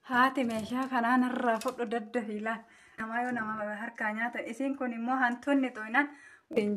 Haati meeshaa kanaan irraa fudhu daddafiilaan namaa yoo nama harkaa nyaatan isiin kun immoo hantuunni xooynaan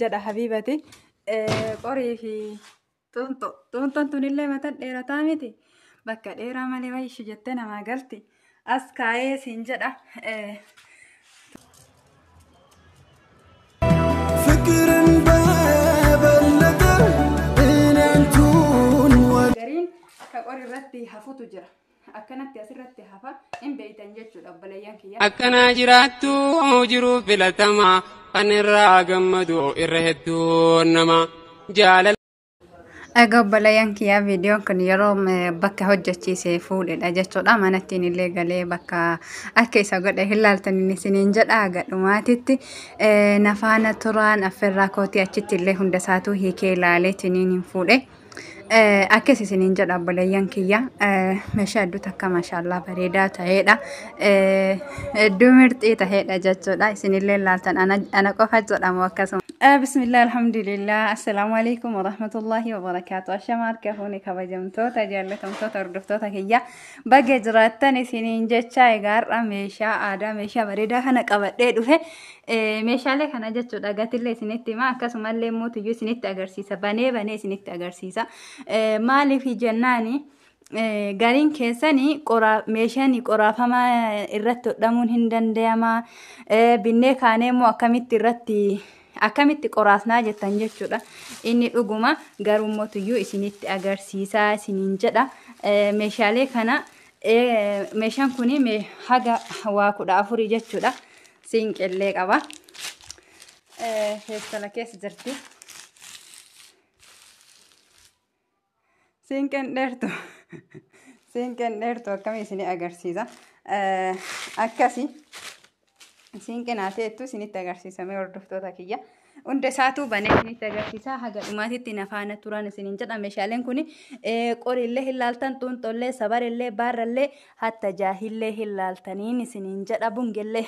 jedha Habiibati qorii fi xuunxoon tunillee mata dheerataa miti bakka dheeraa malee wayishii jettee namaa galti as kaayee siin jedha. Gariin ka qorii irratti hafutu jira. Akkanatti asirratti hafa hin beeytan jechuudha obboleeyyan kiyya. Akkana jiraattu jiruuf filatamaa kan irraa gammadu irra hedduu nama jaalala. Egaa obboleeyyan kiyyaa viidiyoon kun yeroo bakka hojjechiisee fuudhedha jechuudha. Manattiin illee galee bakka akka isa godhe hin laaltan isiniin jedha gadhumaatitti nafaana turaan affirraa kootii achitti illee hunda isaatuu hiikee ilaalee tiniin hin fuudhe. Akkas isiniin jedha obboleeyyan kiyya meeshaa hedduu takka maashaallah bareedaa ta'edha. Hedduu mirxii ta'edha jechuudha. Isinillee laaltan ana qofa jedhamu akkasuma. Bismillah alhamdulillah. Assalaamu alaikum wa rahmatullahi wa barakaatu. Ashamaa harkafuuni kabajamtoota jaallatamtoota hordoftoota kiyya baga jiraattan isiniin jecha egaa har'a meeshaa aadaa meeshaa bareedaa kana qabadhee dhufe. Meeshaalee kana jechuudha gatillee isinitti hima akkasumallee mootiyyuu isinitti agarsiisa banee isinitti agarsiisa. Maaliif jennaani gariin keessanii meeshaan qoraafamaa irratti hodhamuun hin danda'ama. Binnee kaanee immoo akkamitti qoraasnaa jettan jechuudha. Inni dhuguma garuu mootiyyuu isinitti agarsiisaa isiniin jedha. Meeshaalee kana meeshaan kuni haga waa 14 jechuudha. Siinqellee qaba. Feestala keessa jirti. Siinqeen dheertu akkamii isinii agarsiisa. Akkasii siinqeen haateettu isinitti agarsiisamee hordoftoota kiyya. Hunda isaatuu banee isinitti agarsiisa. Haga dhumaatitti nafaana turan isiniin jedha. Meeshaaleen kun qoriillee hin laaltan, xuunxollee, sabarellee, baarrallee, hatta jaahillee hin laaltaniin isiniin jedha. Bungellee.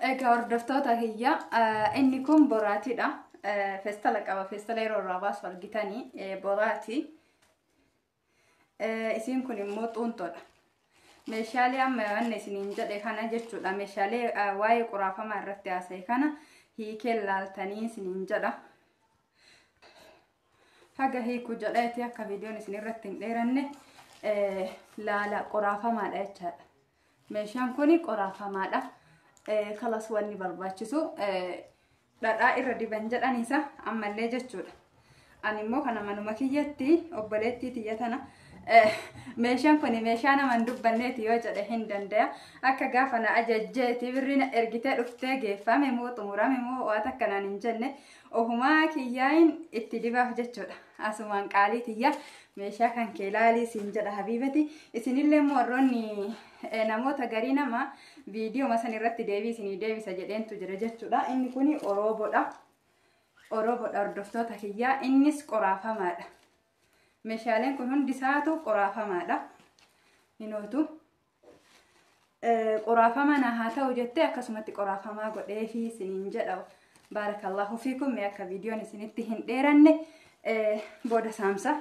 Egaa hordoftoota kiyya inni kun boraatiidha. Feestala qaba. Feestala yeroo irraa baasu argitanii boraati. Isiin kun immoo xuunxodha. Meeshaalee amma wanne isiniin jedhe kana jechuudha. Meeshaalee waa'ee qoraafamaa irratti haasa'e kana hiikee laaltanii isiniin jedha. Haga hiikuu jedheeti akka viidiyoon isin irratti hin dheeranne laala qoraafamaadha jechaadha. Meeshaan kun qoraafamaadha. Kalas wanni barbaachisu dhadhaa irra diban jedhaniisa ammallee jechuudha. Ani immoo kana manuma kiyyatti obboleettii tiyya tana meeshaan kun meeshaa nama hin dubbanneeti yoo jedhe hin danda'a. Akka gaafa na ajajjeeti birrina ergitee dhuftee geeffame moo xumurame moo waan akkanaan hin jenne ofumaa kiyyaayin itti dibaaf jechuudha. Asumaan qaalii tiyya meeshaa kan kee laalii siin jedha Habiibati. Isinillee warroonni namoota garii nama viidiyoo masan irratti deebii isinii deebisa jedheentu jira jechuudha. Inni kuni oroobodha. Oroobodha hordoftoota kiyyaa. Innis qoraafamaadha. Meeshaaleen kun hundi isaatu qoraafamaadha. Hinootu qoraafama na haa ta'u jettee akkasumatti qoraafamaa godhee fi isiniin jedha. Baarakallahu fiikum. Mee akka viidiyoon isinitti hin dheeranne booda saamsa.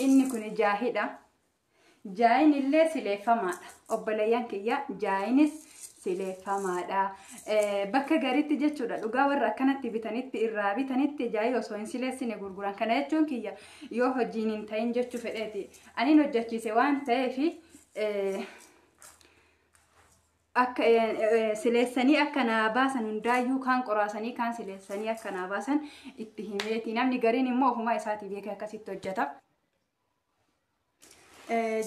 Inni kun jaahidha. Jaayin illee sileeffamaadha. Obboleeyyan kiyya jaayinis sileeffamaadha. Bakka gariitti jechuudha. Dhugaa warra akkanatti bitanitti irraa bitanitti jaayii osoo hin sileessine gurguran. Kana jechuun kiyya yoo hojiin hin ta'in jechuu fedheeti. Aniin hojjechiise waan ta'eef akka sileessanii akka naa baasan hundaayyuu kaan qoraasanii kaan sileessanii akka naa baasan itti himeeti. Namni gariin immoo ofumaa isaatii beekee akkasitti hojjeta.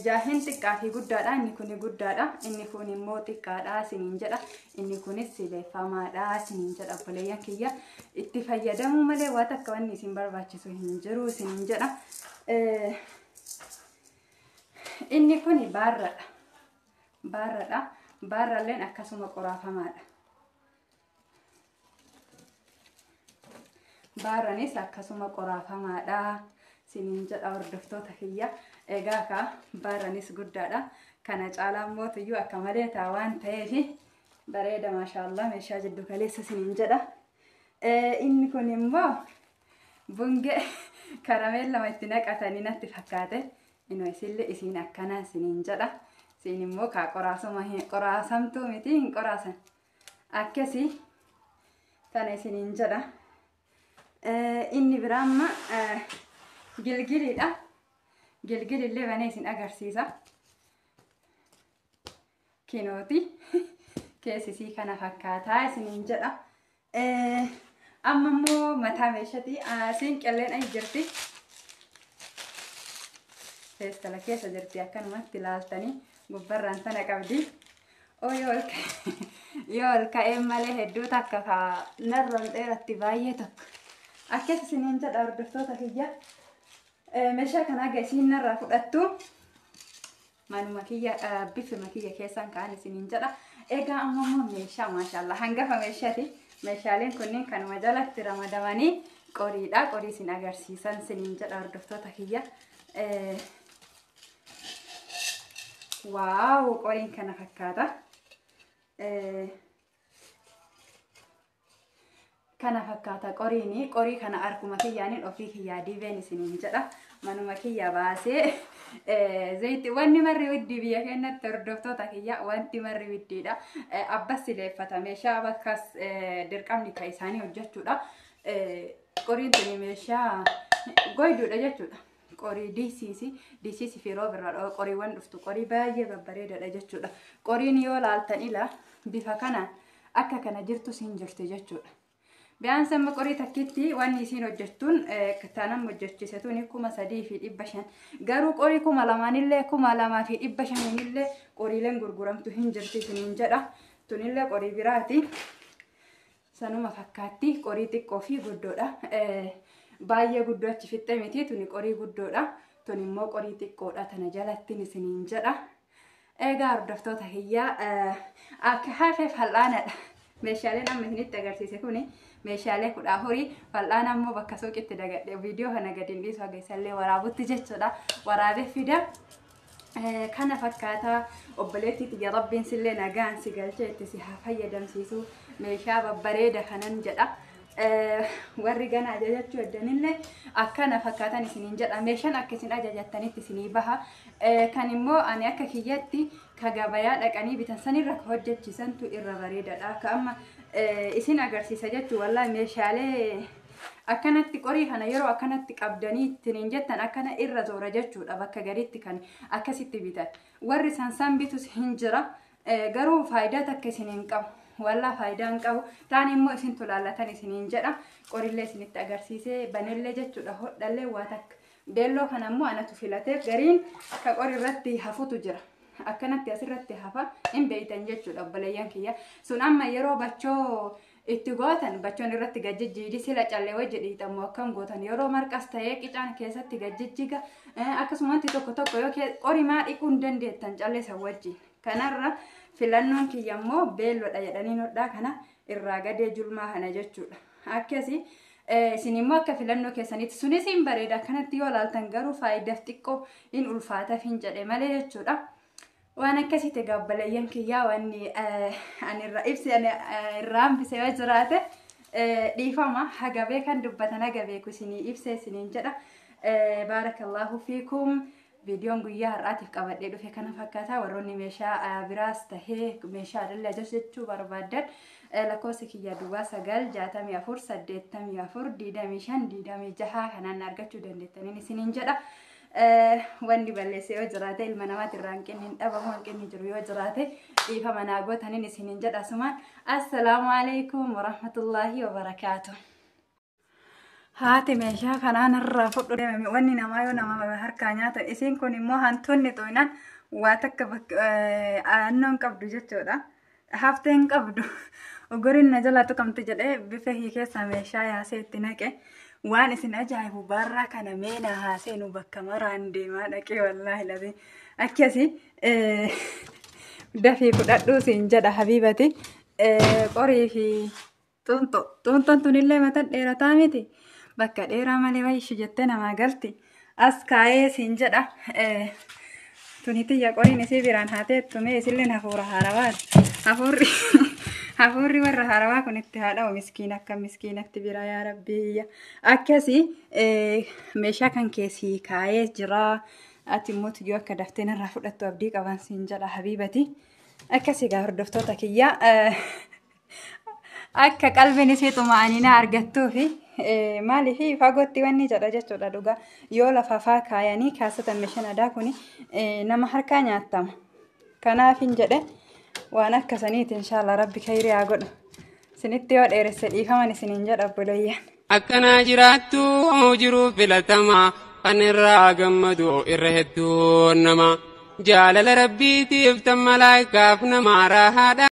Jaahin xiqqaa fi guddaadha. Inni kun guddaadha. Inni kun immoo xiqqaadha isiniin jedha. Inni kunis sileeffamaadha isiniin jedha obboleeyyan kiyya. Itti fayyadamuu malee waan akka wanni isin barbaachisu hin jiru isiniin jedha. Inni kun baarradha. Baarradha. Baarralleen akkasuma qoraafamaadha. Baarranis akkasuma qoraafamaadha isiniin jedha hordoftoota kiyya. Egaa ka baarranis guddaadha. Kana caalaa mootiyyuu akka malee taa waan ta'eef bareeda maashaallah meeshaa jiddu kaleessa isiniin jedha. Inni kun immoo bungee karamella ma itti naqatanii natti fakkaate inoo isillee isiin akkana isiniin jedha isiin immoo kaa qoraasuma qoraasamtuu miti hin qoraasan akkasii tana isiniin jedha inni biraamma gilgiliidha gilgilillee banee isin agarsiisa kinooti keessisii kana fakkaataa isiniin jedha amma immoo mataa meeshaatii asiin qelleen ayi jirti feestala keessa jirti akkanumatti ilaaltanii gubbarraan tana qabdi yoo ol ka'ee malee hedduu takka narroon dheeratti baay'ee tokko akkas isiniin jedha hordoftoota kiyya meeshaa kana aga isiin narraa fudhattu manuma kiyya bifuma kiyya keessaan ka'an isiniin jedha egaa amma immoo meeshaa maashaallah hangafa meeshaati meeshaaleen kunniin kanuma jalatti ramadamanii qoriidha qorii isin agarsiisan isiniin jedha hordoftoota kiyya waaw qoriin kana fakkaata qorii kana arkuma kiyyaanin ofii kiyyaa dibeen isiniin jedha manuma kiyya baasee zayti wanni marri widdi biyya keenyatti hordoftoota kiyya wanti marri widdiidha abbas sileeffata meeshaa bakkas dirqamni ka isaanii hojjechuudha qoriin tuni meeshaa goyduudha jechuudha qorii diisiisi firoo birraa qoriiwwan dhuftu qorii baay'ee babbareedaadha jechuudha qoriin yoo laaltan ila bifa kanaan akka kana jirtu siin jirti jechuudha Biaan sama qorii takkitti waan isiin hojjettuun tanam hojjechiisatuun 3,500 garuu qorii 2,000 illee 2,500 illee qoriileen gurguramtu hin jirti isiniin jedha tunillee qorii biraati sanuma fakkaatti qorii xiqqoo fi guddoodha baay'ee guddoo achi fixxee miti tuni qorii guddoodha tun immoo qorii xiqqoodha tana jalattiin isiniin jedha egaa hordoftoota kiyyaa akka hafee fal'aanadha meeshaaleen amma isinitti agarsiise kuni meeshaalee kudha horii fal'aan ammoo bakka suuqitti dagadhe viidiyoo kana gadiin dhiisu agarsiisallee waraabutti jechuudha waraabee fida kana fakkaata obboleettiitti ya rabbiin sillee nagaan si galchee itti si haa fayyadamsiisu meeshaa babbareeda kanan jedha warri gana ajajachuu eddanillee akkana fakkaatan isiniin jedha meeshaan akka isin ajajattanitti isinii baha kan immoo ani akka kiyyatti ka gabayaa dhaqanii bitan sanirra ka hojjechiisantu irra bareedadha ka amma isin agarsiisa jechuu wallahi meeshaalee akkanatti qorii kana yeroo akkanatti qabdanii ittiin jettan akkana irra zoora jechuudha bakka gariitti kan akkasitti bitan warri sansan bitus hin jira garuu faayidaa takka isin hin qabu walla faayidaan qabu taan immoo isin tolaalatan isiniin jedha qorillee isinitti agarsiisee banellee jechuudha hodhallee waa takka beelloo kana immoo anatu filatee gariin ka qorirratti hafutu jira akkanatti asirratti hafa hin beeytan jechuudha obboleeyyan kiyya sun amma yeroo bachoo itti gootan bachoon irratti gajjijjiidi sila callee wajji dhiixamu akkam gootan yeroo marqas ta'ee qicaan keessatti gajjijjiga akkasumanti tokko yoo qorimaa dhiquu hin dandeettan callee san wajji kanarra filannoon kiyya immoo beelloodha jedhanii hodhaa kana irraa gadee julmaa kana jechuudha akkasi isin immoo akka filannoo keessanitti sunis hin bareeda akkanatti yoo laaltan garuu faayidaaf xiqqoo hin ulfaataaf hin jedhe malee jechuudha waan akkasitti gabbaleeyyan kiyyaa wanni ani irra ibsi ani irraa hambise yoo jiraate dhiifama hagabee kan dubbatan hagabeeku isinii ibse isiniin jedha baarakallahu fiikum viidiyoon guyyaa har'aatiif qabadhee dhufe kana fakkaata warroonni meeshaa biraas tahee meeshaa adallee ajajachuu barbaadan lakkoofsa kiyya duwwaa 964842526 kanaan argachuu dandeettaniin isiniin jedha wanni balleessee yoo jiraate ilma namaatti irraa hanqinni hin dhabamu hanqinni jiru yoo jiraate dhiifama naa gootaniin isiniin jedha asumaan assalaamu alaikum warahmatullaahi wabarakaatuh haati meeshaa kanaan irraa fudhu deemame wanni namaa yoo nama harkaa nyaatan isiin kun immoo hantuunni xooynaan waa takka aannoon qabdu jechuudha hafteen qabdu ogoriin na jalaa tuqamti jedhee bifa keessaa meeshaa yaasee itti naqe waan isin ajaa'ibu barraa kana meena haaseenu bakka maraan deemaa dhaqee wallaahi labe akkasi dafii fudhadhuu siin jedha habiibati qorii fi xuunxoon tunillee matan dheerataa miti bakka dheeraa malee wayishu jettee namaa galti as kaayee siin jedha tunitiyya qoriin isii biraan haatee tumee isilleen hafuura haarawaati hafuurri Hafuurri warra haarawaa kun itti haadha miskiina akka miskiinatti bira yaa rabbi. Akkasii meeshaa kan keessii kaayee jira. Ati immoo yoo akka dafteen irraa fudhattu abdii qaban siin jedha Habibati. Akkasii gaa hordoftoota kiyya akka qalbiin isii xuma'aniina argattuufi maaliif fagootti wanni jedha jechuudha dhugaa yoo lafafaa kaayanii kaasatan meeshaan aadaa kun nama harkaa nyaattama. Kanaaf hin jedhe waan akkasaniiti inshallah rabbi khayri haa godhu. Sinitti yoo dheeresse dhiifaman isiniin jedha obboleeyyan. Akkanaa jiraattu jiruu filatamaa kan irraa gammadu irra hedduun nama jaalala rabbiitiif tan malaayikaaf nama raahaadha.